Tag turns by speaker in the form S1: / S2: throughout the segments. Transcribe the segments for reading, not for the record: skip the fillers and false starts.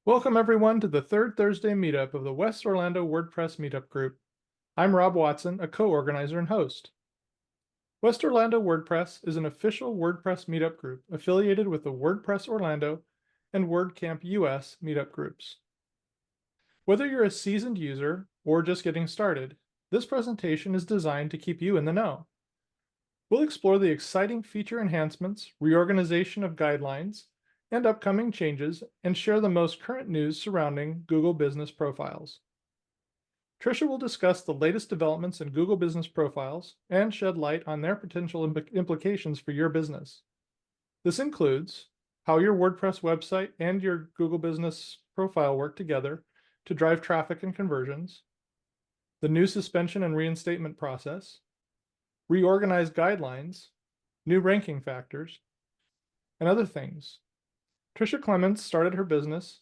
S1: Welcome everyone to the third Thursday meetup of the West Orlando WordPress Meetup Group. I'm Rob Watson, a co-organizer and host. West Orlando WordPress is an official WordPress meetup group affiliated with the WordPress Orlando and WordCamp US meetup groups. Whether you're a seasoned user or just getting started, this presentation is designed to keep you in the know. We'll explore the exciting feature enhancements, reorganization of guidelines, and upcoming changes, and share the most current news surrounding Google Business Profiles. Tricia will discuss the latest developments in Google Business Profiles and shed light on their potential implications for your business. This includes how your WordPress website and your Google Business Profile work together to drive traffic and conversions, the new suspension and reinstatement process, reorganized guidelines, new ranking factors, and other things. Tricia Clements started her business,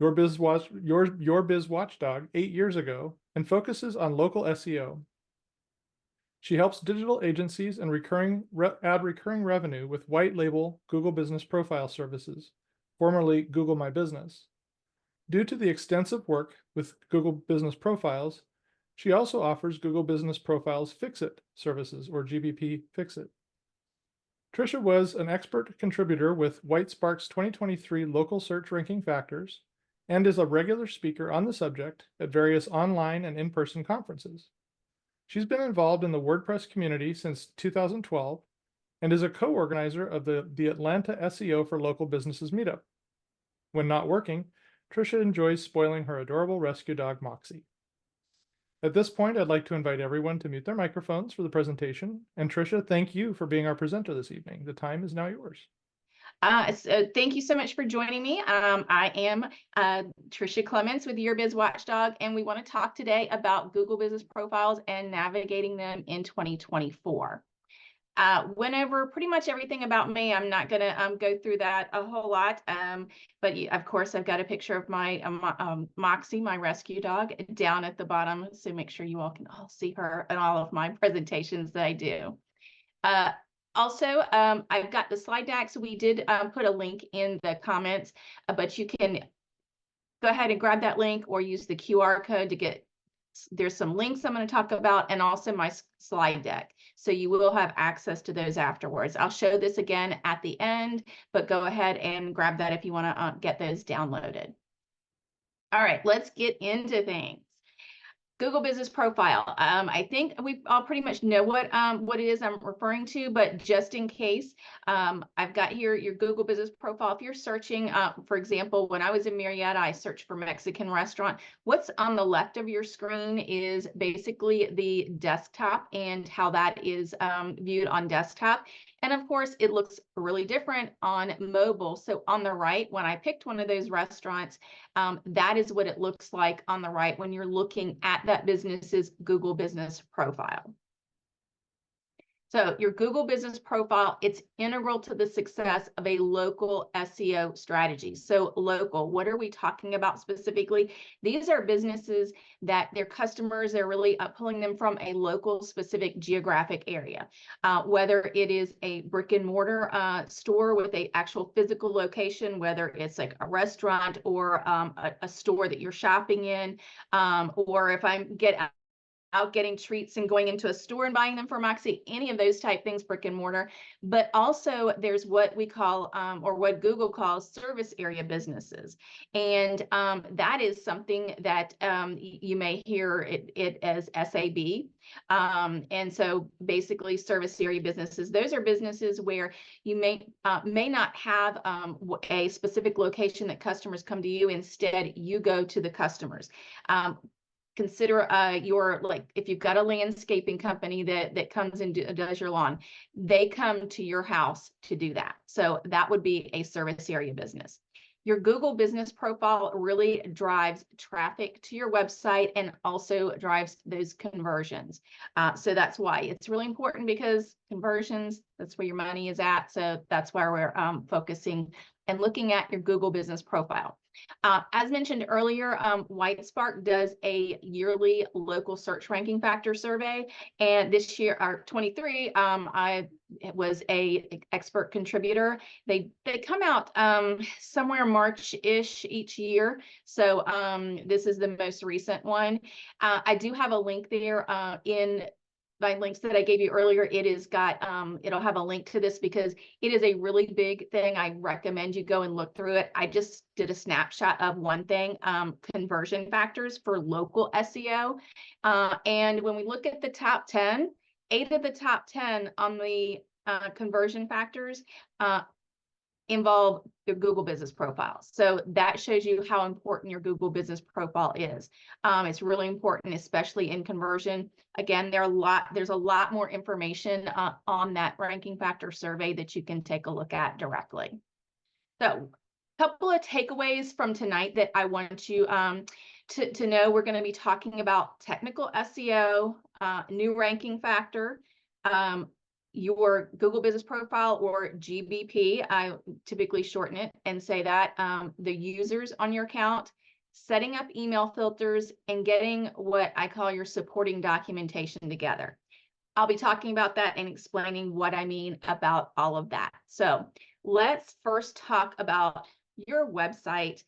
S1: Your Biz Watchdog, 8 years ago and focuses on local SEO. She helps digital agencies and add recurring revenue with white label Google Business Profile Services, formerly Google My Business. Due to the extensive work with Google Business Profiles, she also offers Google Business Profiles Fix It Services, or GBP Fix It. Tricia was an expert contributor with WhiteSpark's 2023 local search ranking factors and is a regular speaker on the subject at various online and in-person conferences. She's been involved in the WordPress community since 2012 and is a co-organizer of the Atlanta SEO for Local Businesses meetup. When not working, Tricia enjoys spoiling her adorable rescue dog, Moxie. At this point, I'd like to invite everyone to mute their microphones for the presentation. And Tricia, thank you for being our presenter this evening. The time is now yours.
S2: Thank you so much for joining me. I am Tricia Clements with Your Biz Watchdog, and we want to talk today about Google Business Profiles and navigating them in 2024. Went over pretty much everything about me. I'm not going to go through that a whole lot, but of course, I've got a picture of my Moxie, my rescue dog, down at the bottom, so make sure you all can see her in all of my presentations that I do. Also, I've got the slide deck, so we did put a link in the comments, but you can go ahead and grab that link or use the QR code to get. There's some links I'm going to talk about, and also my slide deck. So you will have access to those afterwards. I'll show this again at the end, but go ahead and grab that if you want to get those downloaded. All right, let's get into things. Google Business Profile. I think we all pretty much know what it is I'm referring to, but just in case, I've got here your Google Business Profile. If you're searching, for example, when I was in Marietta, I searched for Mexican restaurant. What's on the left of your screen is basically the desktop and how that is viewed on desktop. And of course, it looks really different on mobile. So on the right, when I picked one of those restaurants, that is what it looks like on the right when you're looking at that business's Google Business Profile. So your Google Business Profile, it's integral to the success of a local SEO strategy. So local, what are we talking about specifically? These are businesses that their customers are really pulling them from a local specific geographic area, whether it is a brick and mortar store with an actual physical location, whether it's like a restaurant or a store that you're shopping in, or if I'm out getting treats and going into a store and buying them for Moxie, any of those type things, brick and mortar. But also there's what we call, or what Google calls, service area businesses. And that is something that you may hear it as SAB. And so basically service area businesses, those are businesses where you may not have a specific location that customers come to you. Instead, you go to the customers. Consider if you've got a landscaping company that comes and does your lawn, they come to your house to do that. So that would be a service area business. Your Google Business Profile really drives traffic to your website and also drives those conversions. So that's why it's really important, because conversions, that's where your money is at. So that's why we're focusing and looking at your Google Business Profile. As mentioned earlier, Whitespark does a yearly local search ranking factor survey, and this year, our 23, I was a expert contributor. They come out somewhere March-ish each year, so this is the most recent one. I do have a link there in my links that I gave you earlier. It is got it'll have a link to this because it is a really big thing. I recommend you go and look through it. I just did a snapshot of one thing, conversion factors for local SEO. And when we look at the top 10, 8 of the top 10 on the conversion factors involve your Google Business Profile. So that shows you how important your Google Business Profile is. It's really important, especially in conversion. Again, there's a lot more information on that ranking factor survey that you can take a look at directly. So a couple of takeaways from tonight that I want you to know. We're going to be talking about technical SEO, new ranking factor, your Google Business Profile, or GBP. I typically shorten it and say that, the users on your account, setting up email filters, and getting what I call your supporting documentation together. I'll be talking about that and explaining what I mean about all of that. So let's first talk about your website.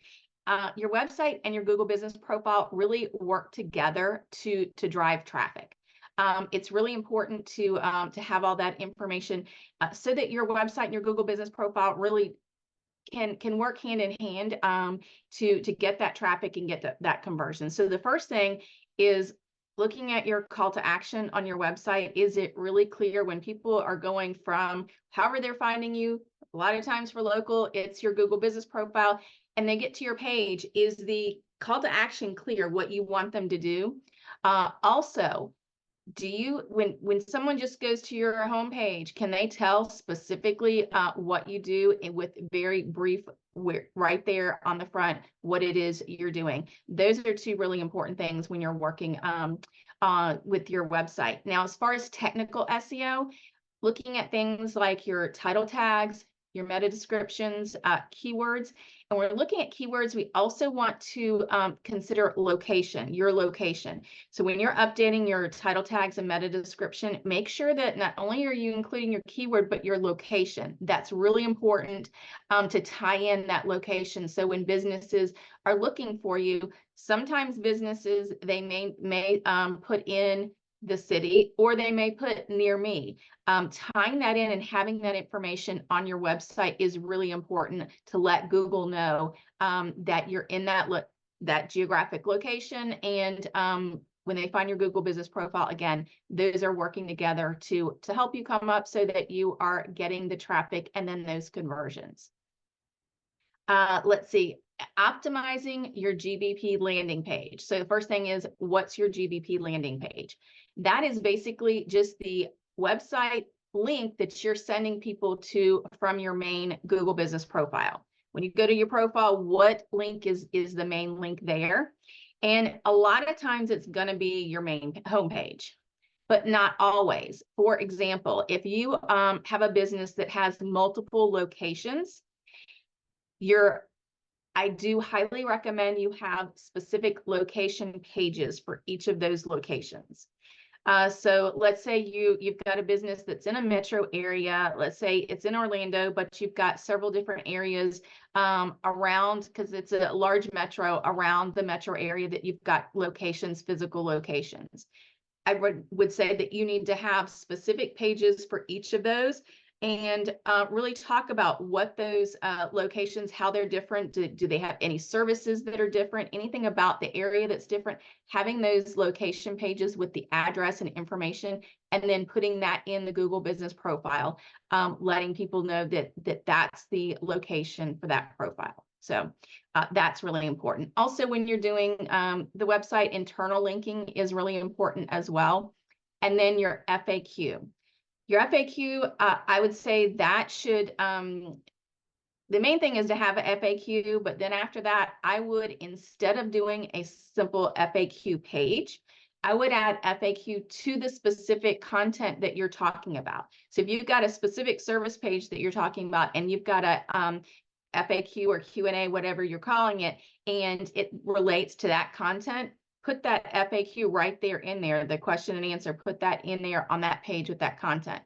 S2: Your website and your Google Business Profile really work together to drive traffic. It's really important to have all that information so that your website and your Google Business Profile really can work hand in hand to get that traffic and get that conversion. So the first thing is looking at your call to action on your website. Is it really clear when people are going from however they're finding you? A lot of times for local, it's your Google Business Profile, and they get to your page. Is the call to action clear, what you want them to do? Also, do you, when someone just goes to your homepage, can they tell specifically what you do, and with very brief, right there on the front, what it is you're doing? Those are two really important things when you're working with your website. Now, as far as technical SEO, looking at things like your title tags, your meta descriptions, keywords. And we're looking at keywords. We also want to consider location, your location. So when you're updating your title tags and meta description, make sure that not only are you including your keyword, but your location. That's really important to tie in that location. So when businesses are looking for you, sometimes businesses, they may put in the city, or they may put near me. Tying that in and having that information on your website is really important to let Google know that you're in that geographic location. And when they find your Google Business Profile, again, those are working together to help you come up so that you are getting the traffic and then those conversions. Let's see. Optimizing your GBP landing page. So the first thing is, what's your GBP landing page? That is basically just the website link that you're sending people to from your main Google Business Profile. When you go to your profile, what link is the main link there? And a lot of times it's going to be your main homepage, but not always. For example, if you have a business that has multiple locations, I do highly recommend you have specific location pages for each of those locations. So let's say you've got a business that's in a metro area. Let's say it's in Orlando, but you've got several different areas around, because it's a large metro, around the metro area that you've got locations, physical locations. I would say that you need to have specific pages for each of those, and really talk about what those locations, how they're different. Do they have any services that are different? Anything about the area that's different? Having those location pages with the address and information, and then putting that in the Google Business Profile, letting people know that that's the location for that profile. So that's really important. Also, when you're doing the website, internal linking is really important as well. And then your FAQ. Your FAQ, I would say that should, the main thing is to have an FAQ, but then after that, I would, instead of doing a simple FAQ page, I would add FAQ to the specific content that you're talking about. So if you've got a specific service page that you're talking about, and you've got a FAQ or Q&A, whatever you're calling it, and it relates to that content, put that FAQ right there in there, the question and answer, put that in there on that page with that content.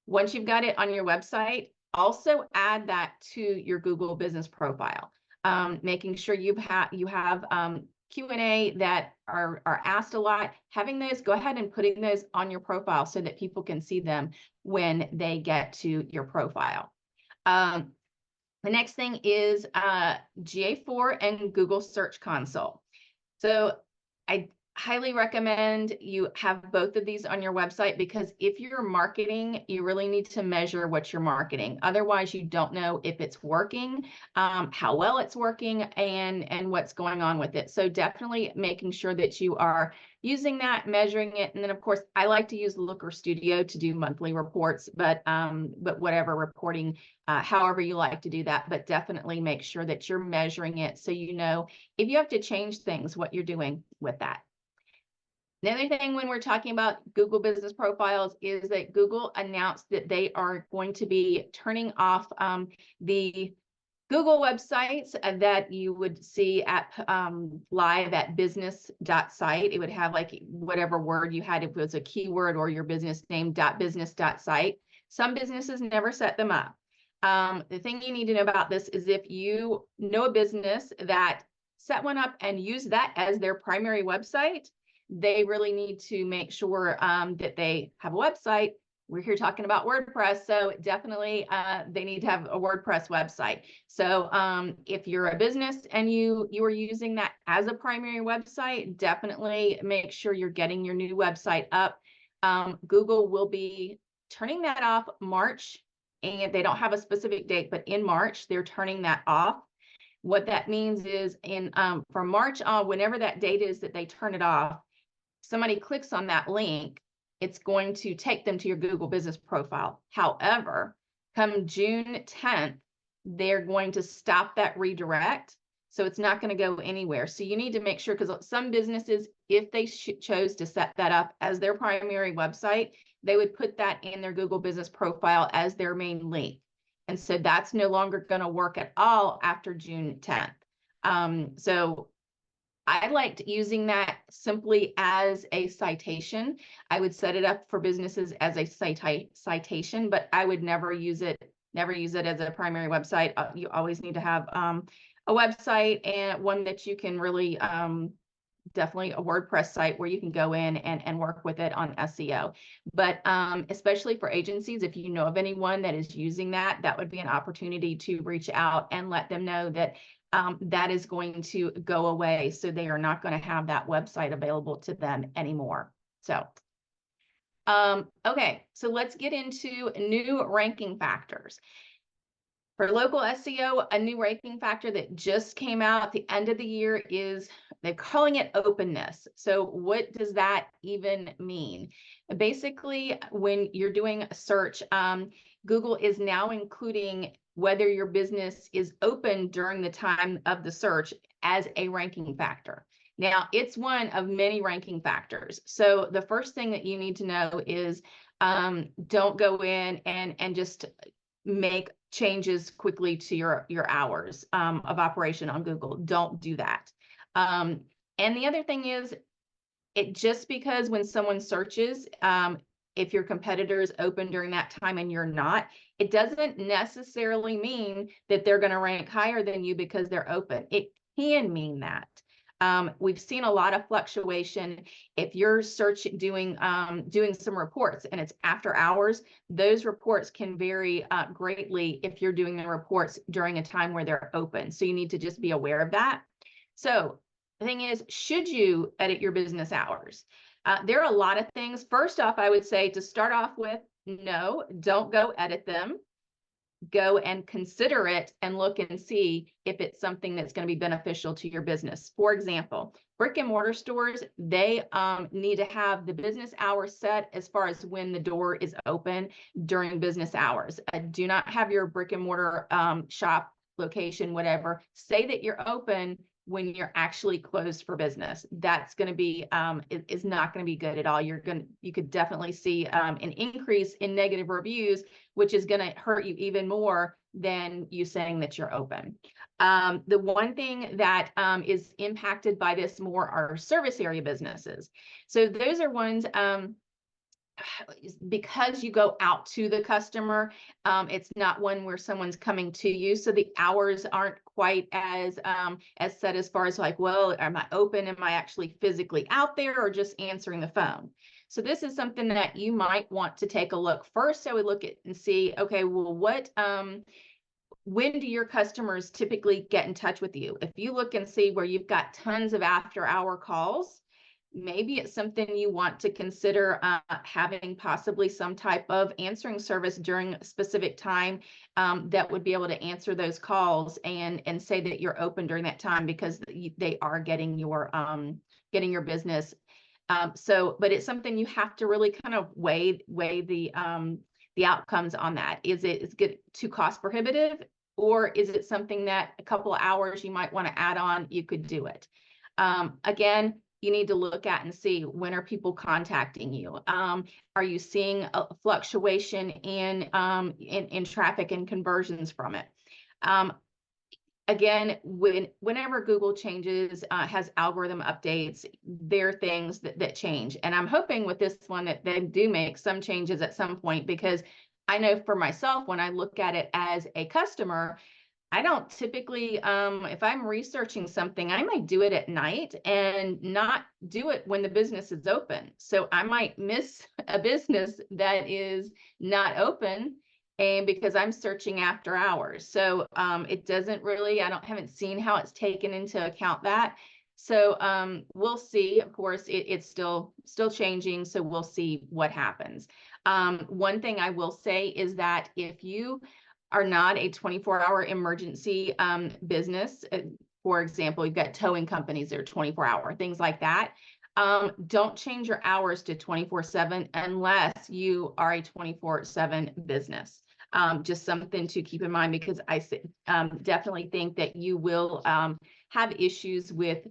S2: Once you've got it on your website, also add that to your Google business profile, making sure you have Q&A that are asked a lot. Having those, go ahead and putting those on your profile so that people can see them when they get to your profile. The next thing is GA4 and Google Search Console. So I highly recommend you have both of these on your website, because if you're marketing, you really need to measure what you're marketing. Otherwise, you don't know if it's working, how well it's working, and what's going on with it. So definitely making sure that you are using that, measuring it. And then of course, I like to use Looker Studio to do monthly reports, but whatever reporting, however you like to do that, but definitely make sure that you're measuring it so you know if you have to change things, what you're doing with that. The other thing when we're talking about Google business profiles is that Google announced that they are going to be turning off the Google websites that you would see at live at business.site. It would have like whatever word you had, if it was a keyword or your business name, .business.site. Some businesses never set them up. The thing you need to know about this is if you know a business that set one up and use that as their primary website, they really need to make sure that they have a website. We're here talking about WordPress, so definitely they need to have a WordPress website. So if you're a business and you are using that as a primary website, definitely make sure you're getting your new website up. Google will be turning that off March, and they don't have a specific date, but in March, they're turning that off. What that means is from March on, whenever that date is that they turn it off, somebody clicks on that link, it's going to take them to your Google business profile. However, come June 10th, they're going to stop that redirect. So it's not going to go anywhere. So you need to make sure, because some businesses, if they chose to set that up as their primary website, they would put that in their Google business profile as their main link. And so that's no longer going to work at all after June 10th. So I liked using that simply as a citation. I would set it up for businesses as a citation, but I would never use it as a primary website. You always need to have a website, and one that you can really definitely a WordPress site where you can go in and work with it on SEO. But especially for agencies, if you know of anyone that is using that, that would be an opportunity to reach out and let them know that that is going to go away. So they are not going to have that website available to them anymore. So, okay, so let's get into new ranking factors. For local SEO, a new ranking factor that just came out at the end of the year is, they're calling it openness. So what does that even mean? Basically, when you're doing a search, Google is now including whether your business is open during the time of the search as a ranking factor. Now, it's one of many ranking factors. So the first thing that you need to know is don't go in and just make changes quickly to your hours of operation on Google. Don't do that. And the other thing is, it just because when someone searches, if your competitor is open during that time and you're not, it doesn't necessarily mean that they're going to rank higher than you because they're open. It can mean that. We've seen a lot of fluctuation. If you're doing some reports and it's after hours, those reports can vary greatly if you're doing the reports during a time where they're open. So you need to just be aware of that. So the thing is, should you edit your business hours? There are a lot of things. First off, I would say to start off with, no, don't go edit them. Go and consider it and look and see if it's something that's going to be beneficial to your business. For example, brick and mortar stores, they need to have the business hours set as far as when the door is open during business hours. Do not have your brick and mortar shop location, whatever, say that you're open when you're actually closed for business. That's going to be is not going to be good at all. You could definitely see an increase in negative reviews, which is going to hurt you even more than you saying that you're open. The one thing that is impacted by this more are service area businesses. So those are ones because you go out to the customer, it's not one where someone's coming to you. So the hours aren't quite as set as far as like, well, am I open? Am I actually physically out there or just answering the phone? So this is something that you might want to take a look. First, I would look at and see, okay, well, when do your customers typically get in touch with you? If you look and see where you've got tons of after-hour calls, maybe it's something you want to consider having possibly some type of answering service during a specific time that would be able to answer those calls and say that you're open during that time, because they are getting your business. But it's something you have to really kind of weigh the outcomes on that. Is it too cost prohibitive, or is it something that a couple of hours you might want to add on? You could do it. Again, you need to look at and see, when are people contacting you? Are you seeing a fluctuation in traffic and conversions from it? Again, whenever Google changes, has algorithm updates, there are things that change. And I'm hoping with this one that they do make some changes at some point, because I know for myself, when I look at it as a customer, I don't typically, if I'm researching something, I might do it at night and not do it when the business is open. So I might miss a business that is not open, and because I'm searching after hours. So it doesn't really, haven't seen how it's taken into account that. So we'll see. Of course, it's still changing. So we'll see what happens. One thing I will say is that if you are not a 24-hour emergency business, for example, you've got towing companies that are 24-hour, things like that, don't change your hours to 24/7 unless you are a 24/7 business. Just something to keep in mind, because I definitely think that you will have issues with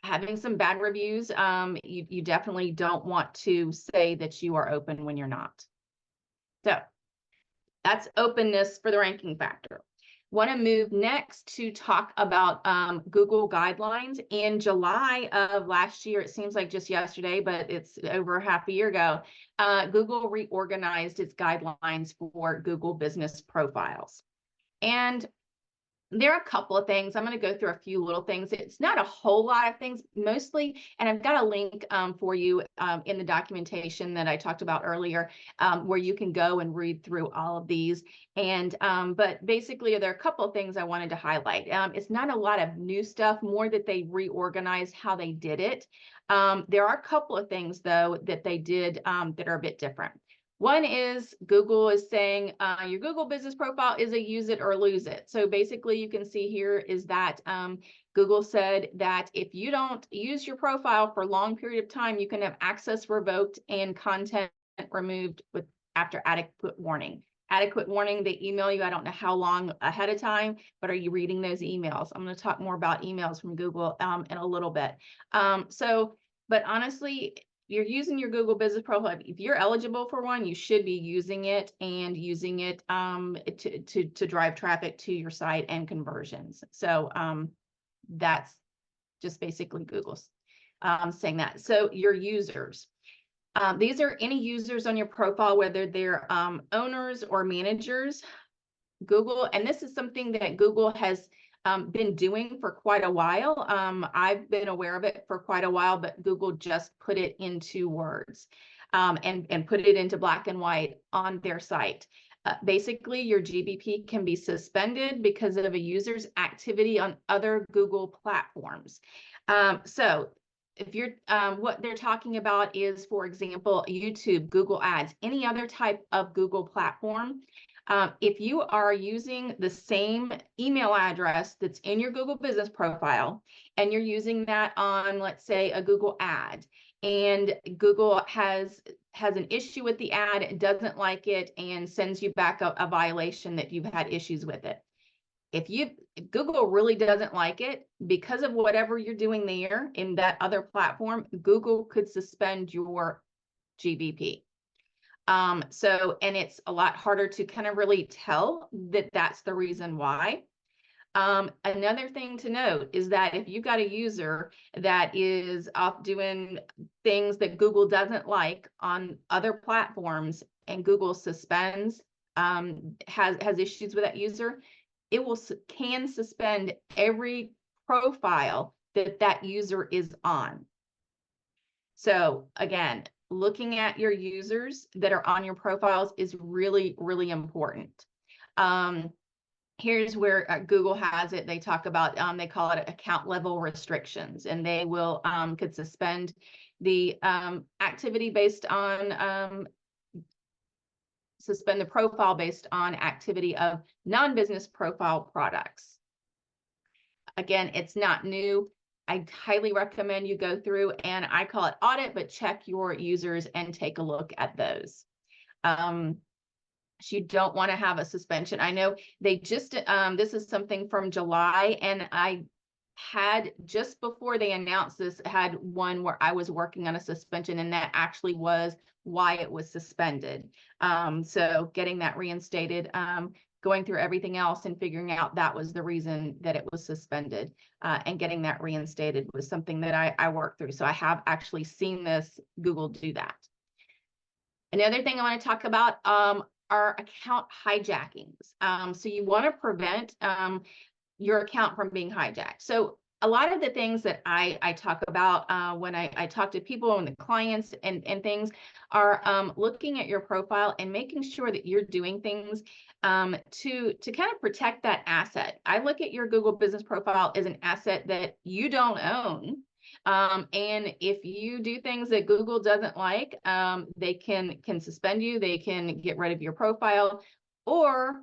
S2: having some bad reviews. You definitely don't want to say that you are open when you're not. So that's openness for the ranking factor. Want to move next to talk about Google guidelines. In July of last year, it seems like just yesterday, but it's over half a year ago, Google reorganized its guidelines for Google business profiles. And there are a couple of things. I'm going to go through a few little things. It's not a whole lot of things, mostly, and I've got a link for you in the documentation that I talked about earlier, where you can go and read through all of these. And but basically, there are a couple of things I wanted to highlight. It's not a lot of new stuff, more that they reorganized how they did it. There are a couple of things, though, that they did that are a bit different. One is Google is saying your Google business profile is a use it or lose it. So basically, you can see here is that Google said that if you don't use your profile for a long period of time, you can have access revoked and content removed after adequate warning. Adequate warning, they email you, I don't know how long ahead of time, but are you reading those emails? I'm going to talk more about emails from Google in a little bit. But honestly, you're using your Google business profile. If you're eligible for one, you should be using it and using it to drive traffic to your site and conversions. So that's just basically Google's saying that. So your users, these are any users on your profile, whether they're owners or managers. Google, and this is something that Google has been doing for quite a while. I've been aware of it for quite a while, but Google just put it into words and put it into black and white on their site. Basically, your GBP can be suspended because of a user's activity on other Google platforms. So if you're, what they're talking about is, for example, YouTube, Google Ads, any other type of Google platform. If you are using the same email address that's in your Google business profile, and you're using that on, let's say, a Google ad, and Google has an issue with the ad, doesn't like it, and sends you back a violation that you've had issues with it, If Google really doesn't like it because of whatever you're doing there in that other platform, Google could suspend your GBP. And it's a lot harder to kind of really tell that that's the reason why. Another thing to note is that if you've got a user that is off doing things that Google doesn't like on other platforms and Google suspends, has issues with that user, it can suspend every profile that user is on. So again, looking at your users that are on your profiles is really, really important. Here's where Google has it. They talk about, they call it account level restrictions, and they will could suspend the activity based on suspend the profile based on activity of non-business profile products. Again, it's not new. I highly recommend you go through, and I call it audit, but check your users and take a look at those. You don't want to have a suspension. I know they just, this is something from July, and I had, just before they announced this, had one where I was working on a suspension, and that actually was why it was suspended. So getting that reinstated, going through everything else and figuring out that was the reason that it was suspended, and getting that reinstated was something that I worked through. So I have actually seen this, Google do that. Another thing I want to talk about are account hijackings. So you want to prevent your account from being hijacked. So a lot of the things that I talk about when I talk to people and the clients and things are looking at your profile and making sure that you're doing things to kind of protect that asset. I look at your Google Business Profile as an asset that you don't own. And if you do things that Google doesn't like, they can suspend you, they can get rid of your profile, or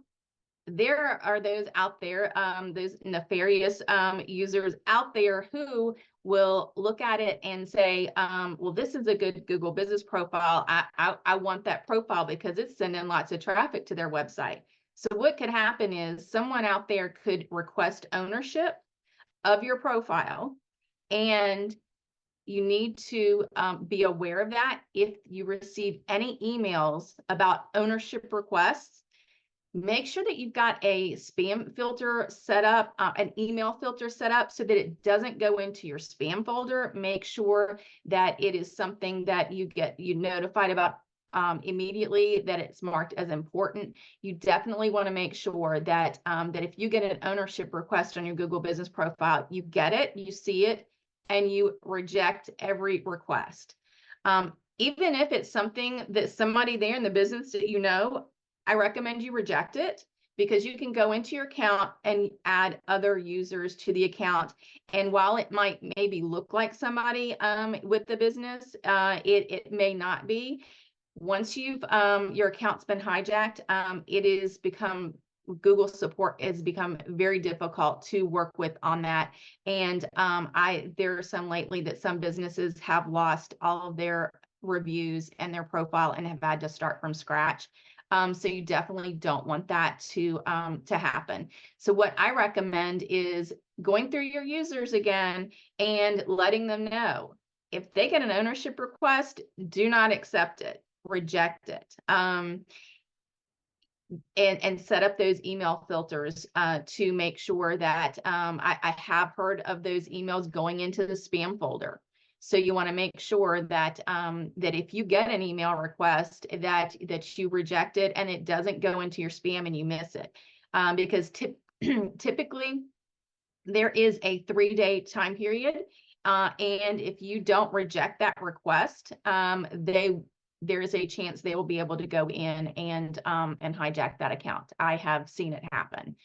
S2: there are those out there, those nefarious users out there who will look at it and say, well, this is a good Google Business Profile. I want that profile because it's sending lots of traffic to their website. So what could happen is someone out there could request ownership of your profile, and you need to be aware of that. If you receive any emails about ownership requests, make sure that you've got a spam filter set up, an email filter set up so that it doesn't go into your spam folder. Make sure that it is something that you notified about immediately, that it's marked as important. You definitely want to make sure that that if you get an ownership request on your Google Business Profile, you get it, you see it, and you reject every request. Even if it's something that somebody there in the business that you know, I recommend you reject it, because you can go into your account and add other users to the account. And while it might maybe look like somebody with the business, it may not be. Once you've your account's been hijacked, it is become Google support has become very difficult to work with on that. And there are some lately that some businesses have lost all of their reviews and their profile and have had to start from scratch. So you definitely don't want that to happen. So what I recommend is going through your users again and letting them know if they get an ownership request, do not accept it, reject it. And set up those email filters to make sure that I have heard of those emails going into the spam folder. So you want to make sure that that if you get an email request, that you reject it and it doesn't go into your spam and you miss it, because typically there is a 3-day time period, and if you don't reject that request, there is a chance they will be able to go in and hijack that account. I have seen it happen.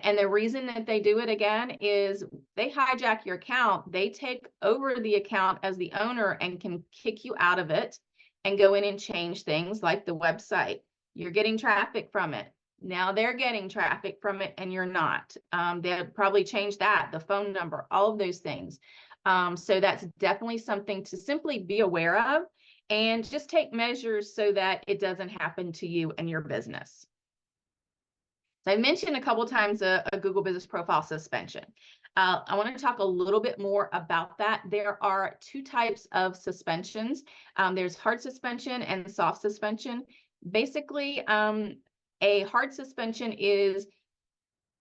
S2: And the reason that they do it again is they hijack your account. They take over the account as the owner and can kick you out of it and go in and change things like the website. You're getting traffic from it. Now they're getting traffic from it and you're not. They'll probably change that, the phone number, all of those things. So that's definitely something to simply be aware of and just take measures so that it doesn't happen to you and your business. So I mentioned a couple times a Google Business Profile suspension. I want to talk a little bit more about that. There are two types of suspensions. There's hard suspension and soft suspension. Basically, a hard suspension is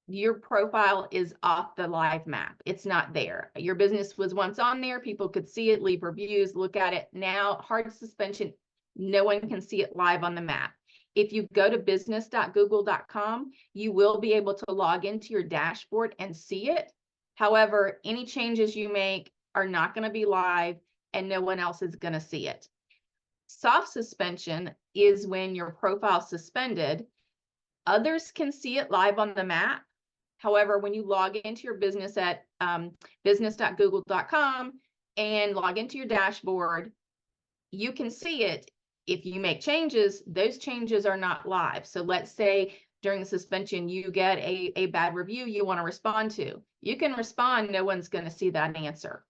S2: your profile is off the live map. It's not there. Your business was once on there. People could see it, leave reviews, look at it. Now, hard suspension, no one can see it live on the map. If you go to business.google.com, you will be able to log into your dashboard and see it. However, any changes you make are not going to be live and no one else is going to see it. Soft suspension is when your profile is suspended. Others can see it live on the map. However, when you log into your business at business.google.com and log into your dashboard, you can see it. If you make changes, those changes are not live. So let's say during the suspension, you get a bad review you want to respond to. You can respond, no one's going to see that answer.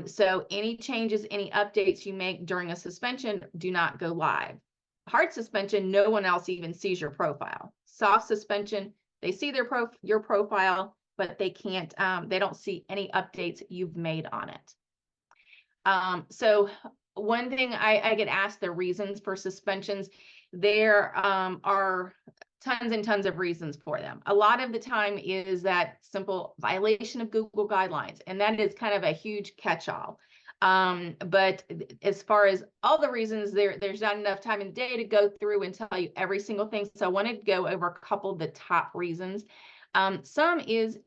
S2: So any changes, any updates you make during a suspension do not go live. Hard suspension, no one else even sees your profile. Soft suspension, they see your profile, but they can't, they don't see any updates you've made on it. So one thing I get asked the reasons for suspensions. There are tons and tons of reasons for them. A lot of the time is that simple violation of Google guidelines, and that is kind of a huge catch-all. But as far as all the reasons, there's not enough time in the day to go through and tell you every single thing. So I wanted to go over a couple of the top reasons. Some is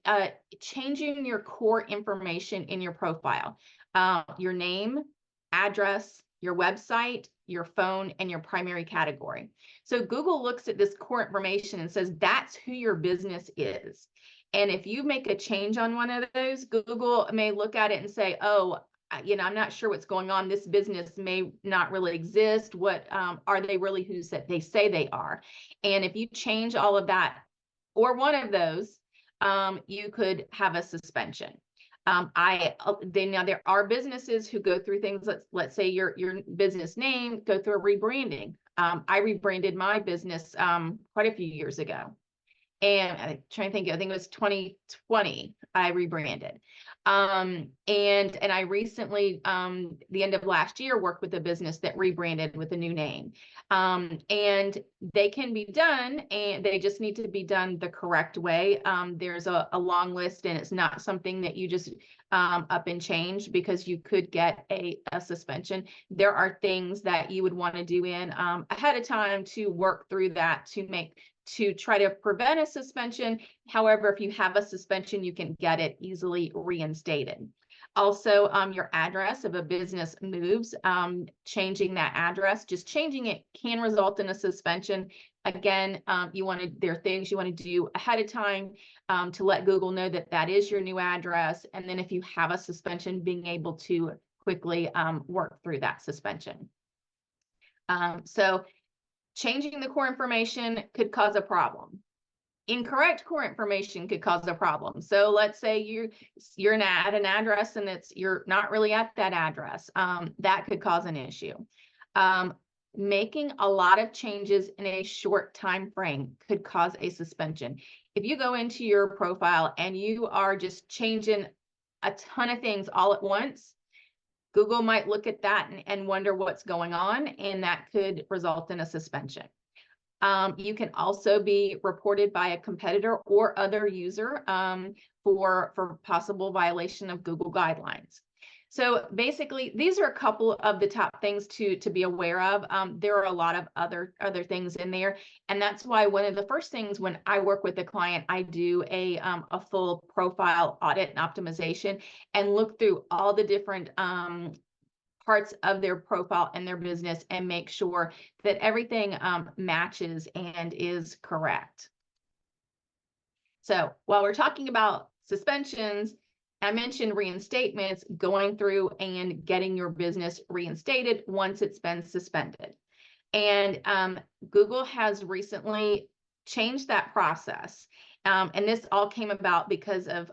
S2: changing your core information in your profile, your name, address, your website, your phone, and your primary category. So Google looks at this core information and says that's who your business is. And if you make a change on one of those, Google may look at it and say, oh, I'm not sure what's going on. This business may not really exist. What are they really who they say they are? And if you change all of that or one of those, you could have a suspension. Now there are businesses who go through things. Let's say your business name, go through a rebranding. I rebranded my business quite a few years ago. And I'm trying to think, I think it was 2020, I rebranded. And I recently, the end of last year, worked with a business that rebranded with a new name. And they can be done, and they just need to be done the correct way. There's a long list, and it's not something that you just up and change, because you could get a suspension. There are things that you would want to do in ahead of time to work through that to try to prevent a suspension. However, if you have a suspension, you can get it easily reinstated. Also, your address of a business moves, changing that address, just changing it can result in a suspension. Again, there are things you want to do ahead of time to let Google know that that is your new address. And then if you have a suspension, being able to quickly work through that suspension. So changing the core information could cause a problem. Incorrect core information could cause a problem. So let's say you're at an address and you're not really at that address. That could cause an issue. Making a lot of changes in a short time frame could cause a suspension. If you go into your profile and you are just changing a ton of things all at once, Google might look at that and wonder what's going on, and that could result in a suspension. You can also be reported by a competitor or other user for possible violation of Google guidelines. So basically, these are a couple of the top things to be aware of. There are a lot of other things in there, and that's why one of the first things when I work with a client, I do a full profile audit and optimization and look through all the different parts of their profile and their business and make sure that everything matches and is correct. So while we're talking about suspensions, I mentioned reinstatements, going through and getting your business reinstated once it's been suspended. And Google has recently changed that process. And this all came about because of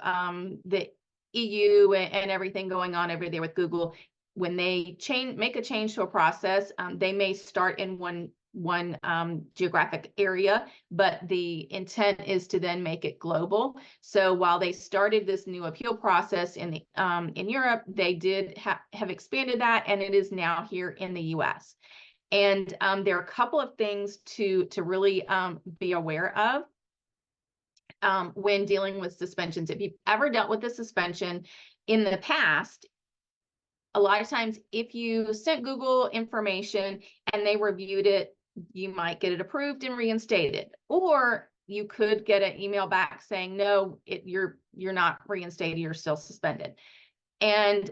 S2: the EU and everything going on over there with Google. When they make a change to a process, they may start in one one geographic area, but the intent is to then make it global. So while they started this new appeal process in Europe, they did have expanded that, and it is now here in the US. And there are a couple of things to really be aware of when dealing with suspensions. If you've ever dealt with a suspension in the past, a lot of times if you sent Google information and they reviewed it, you might get it approved and reinstated, or you could get an email back saying, no, you're not reinstated, you're still suspended. And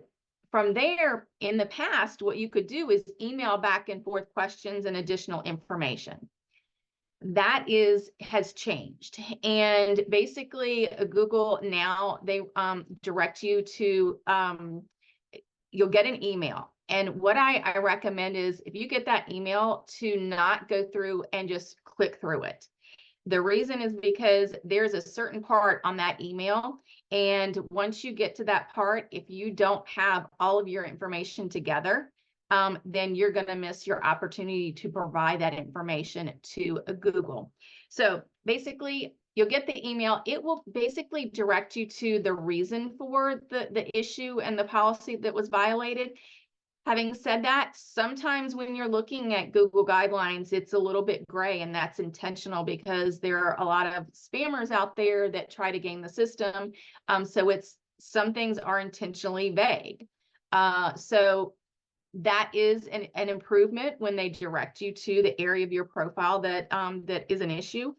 S2: from there, in the past, what you could do is email back and forth questions and additional information. That has changed. And basically, Google now, they direct you to, you'll get an email. And what I recommend is if you get that email, to not go through and just click through it. The reason is because there's a certain part on that email, and once you get to that part, if you don't have all of your information together, then you're going to miss your opportunity to provide that information to Google. So basically, you'll get the email. It will basically direct you to the reason for the issue and the policy that was violated. Having said that, sometimes when you're looking at Google guidelines, it's a little bit gray, and that's intentional because there are a lot of spammers out there that try to game the system. So some things are intentionally vague. So that is an improvement when they direct you to the area of your profile that is an issue.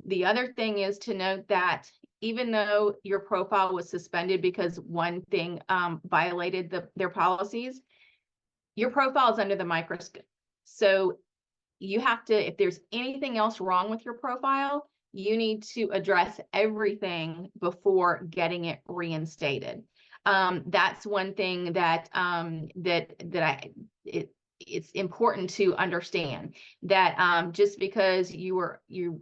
S2: The other thing is to note that even though your profile was suspended because one thing violated their policies, your profile is under the microscope. So you have to, if there's anything else wrong with your profile, you need to address everything before getting it reinstated. That's one thing that it's important to understand, that just because you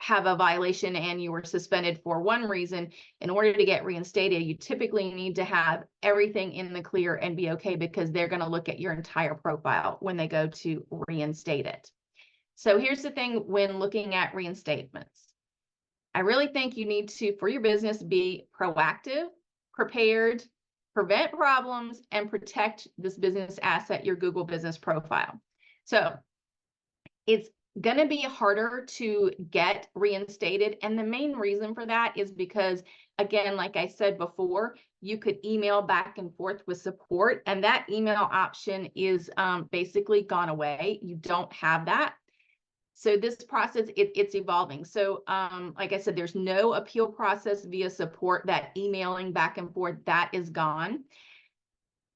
S2: have a violation and you were suspended for one reason, in order to get reinstated, you typically need to have everything in the clear and be okay, because they're going to look at your entire profile when they go to reinstate it. So here's the thing when looking at reinstatements. I really think you need to, for your business, be proactive, prepared, prevent problems, and protect this business asset, your Google business profile. So it's going to be harder to get reinstated. And the main reason for that is because, again, like I said before, you could email back and forth with support, and that email option is basically gone away. You don't have that. So this process, it's evolving. So like I said, there's no appeal process via support. That emailing back and forth, that is gone.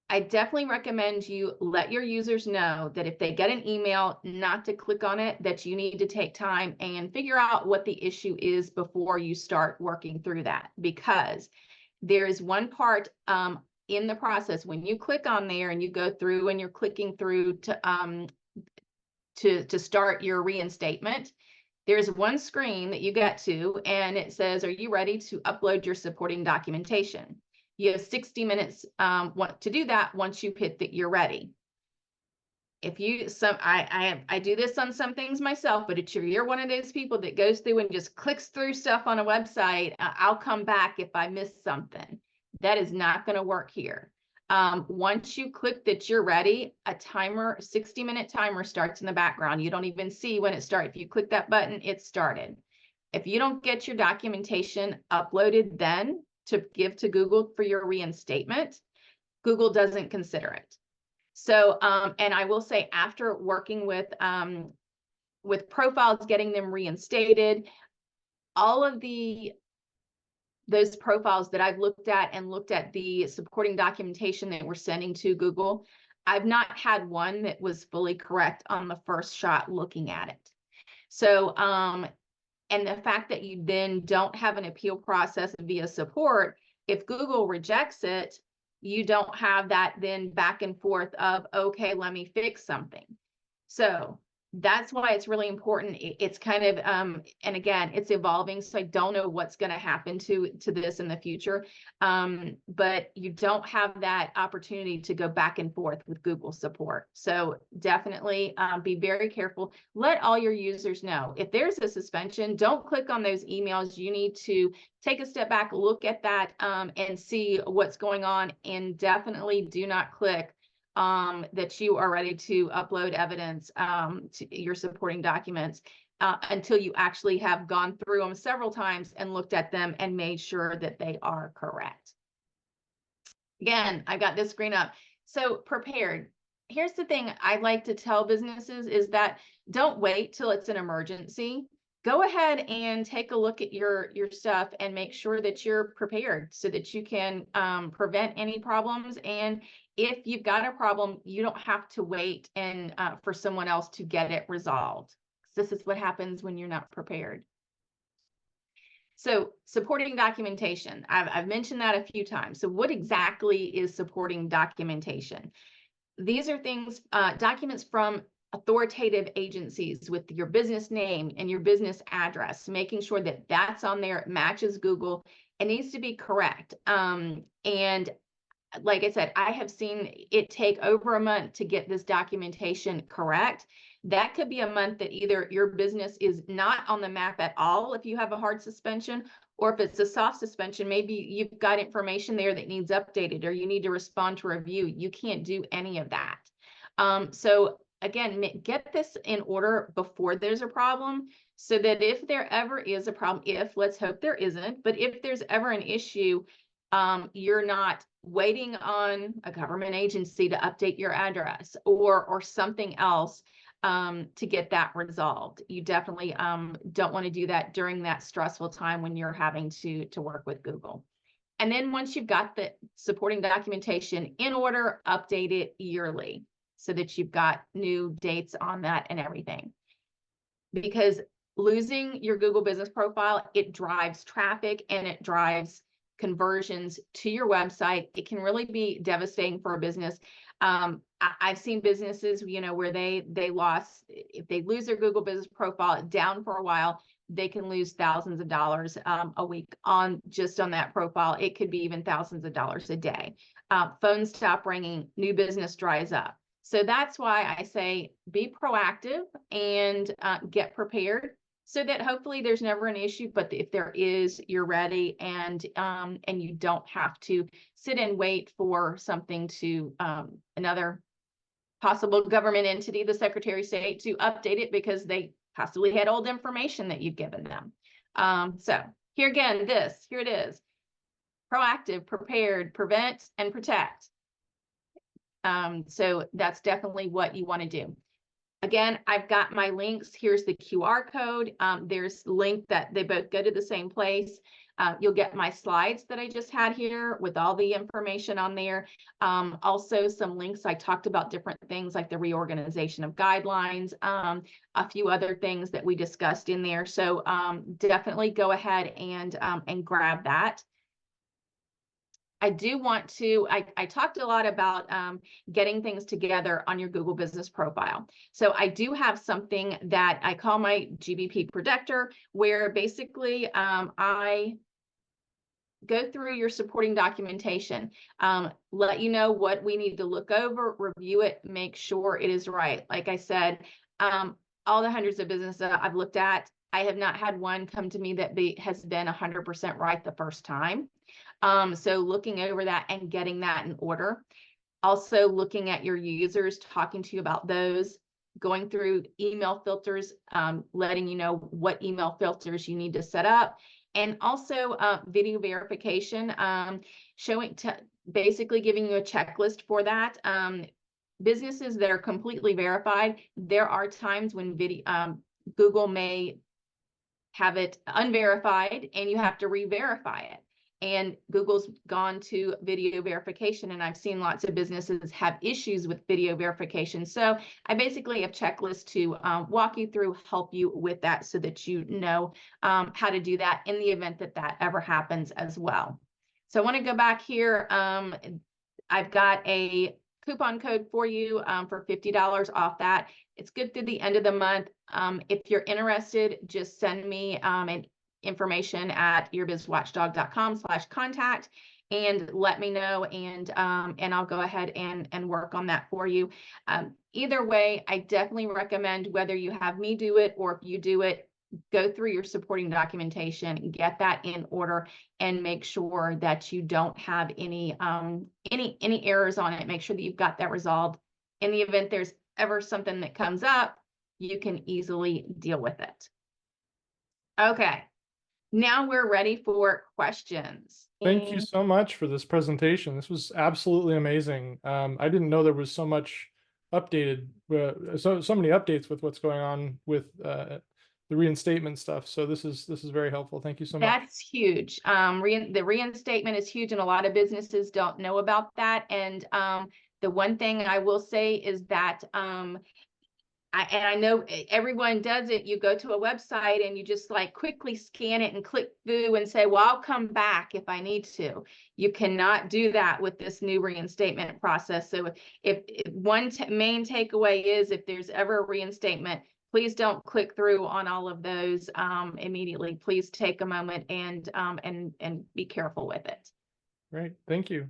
S2: I definitely recommend you let your users know that if they get an email, not to click on it, that you need to take time and figure out what the issue is before you start working through that. Because there is one part in the process when you click on there and you go through and you're clicking through to start your reinstatement, there's one screen that you get to, and it says, are you ready to upload your supporting documentation? You have 60 minutes to do that once you hit that you're ready. If you, I do this on some things myself, but if you're one of those people that goes through and just clicks through stuff on a website, I'll come back if I miss something. That is not going to work here. Once you click that you're ready, a 60-minute timer starts in the background. You don't even see when it starts. If you click that button, it started. If you don't get your documentation uploaded then to give to Google for your reinstatement, Google doesn't consider it. So, and I will say, after working with profiles, getting them reinstated, all of those profiles that I've looked at the supporting documentation that we're sending to Google, I've not had one that was fully correct on the first shot looking at it. So, and the fact that you then don't have an appeal process via support, if Google rejects it, you don't have that then back and forth of, okay, let me fix something. So that's why it's really important. It's kind of, and again, it's evolving. So I don't know what's going to happen to this in the future. But you don't have that opportunity to go back and forth with Google support. So definitely be very careful. Let all your users know. If there's a suspension, don't click on those emails. You need to take a step back, look at that and see what's going on. And definitely do not click that you are ready to upload evidence to your supporting documents until you actually have gone through them several times and looked at them and made sure that they are correct. Again, I've got this screen up. So prepared. Here's the thing I'd like to tell businesses is that don't wait till it's an emergency. Go ahead and take a look at your stuff and make sure that you're prepared so that you can prevent any problems. And if you've got a problem, you don't have to wait and for someone else to get it resolved. This is what happens when you're not prepared. So supporting documentation, I've mentioned that a few times. So what exactly is supporting documentation? These are things, documents from authoritative agencies with your business name and your business address, making sure that that's on there, it matches Google. It needs to be correct. And like I said, I have seen it take over a month to get this documentation correct. That could be a month that either your business is not on the map at all if you have a hard suspension, or if it's a soft suspension, maybe you've got information there that needs updated or you need to respond to review. You can't do any of that. So again, get this in order before there's a problem so that if there ever is a problem, let's hope there isn't, but if there's ever an issue, you're not waiting on a government agency to update your address or something else to get that resolved. You definitely don't want to do that during that stressful time when you're having to work with Google. And then once you've got the supporting documentation in order, update it yearly so that you've got new dates on that and everything. Because losing your Google business profile, it drives traffic and it drives conversions to your website. It can really be devastating for a business. I've seen businesses, where they lost, if they lose their Google business profile down for a while, they can lose thousands of dollars a week on that profile. It could be even thousands of dollars a day. Phones stop ringing, new business dries up. So that's why I say be proactive and get prepared so that hopefully there's never an issue, but if there is, you're ready and you don't have to sit and wait for something to another possible government entity, the Secretary of State, to update it because they possibly had old information that you've given them. So here again, here it is. Proactive, prepared, prevent, and protect. So that's definitely what you want to do. Again, I've got my links. Here's the QR code. There's a link that they both go to the same place. You'll get my slides that I just had here with all the information on there. Also some links. I talked about different things like the reorganization of guidelines, a few other things that we discussed in there. So definitely go ahead and grab that. I do want to, I talked a lot about getting things together on your Google business profile. So I do have something that I call my GBP Protector, where basically I go through your supporting documentation, let you know what we need to look over, review it, make sure it is right. Like I said, all the hundreds of businesses I've looked at, I have not had one come to me that has been 100% right the first time. So looking over that and getting that in order. Also looking at your users, talking to you about those, going through email filters, letting you know what email filters you need to set up. And also video verification, basically giving you a checklist for that. Businesses that are completely verified, there are times when Google may have it unverified and you have to re-verify it. And Google's gone to video verification, and I've seen lots of businesses have issues with video verification. So I basically have checklists to walk you through, help you with that so that you know how to do that in the event that that ever happens as well. So I want to go back here. I've got a coupon code for you for $50 off that. It's good through the end of the month. If you're interested, just send me an information at yourbizwatchdog.com/contact and let me know, and I'll go ahead and work on that for you. Either way, I definitely recommend, whether you have me do it or if you do it, go through your supporting documentation, get that in order, and make sure that you don't have any errors on it. Make sure that you've got that resolved. In the event there's ever something that comes up, you can easily deal with it. Okay, now we're ready for questions.
S1: Thank you so much for this presentation. This was absolutely amazing. I didn't know there was so much updated, so many updates with what's going on with the reinstatement stuff. So this is very helpful. Thank you so much.
S2: That's huge. The reinstatement is huge, and a lot of businesses don't know about that. And the one thing I will say is that I know everyone does it. You go to a website and you just like quickly scan it and click through and say, well, I'll come back if I need to. You cannot do that with this new reinstatement process. So if one main takeaway is, if there's ever a reinstatement, please don't click through on all of those immediately. Please take a moment and be careful with it.
S1: Great. Thank you.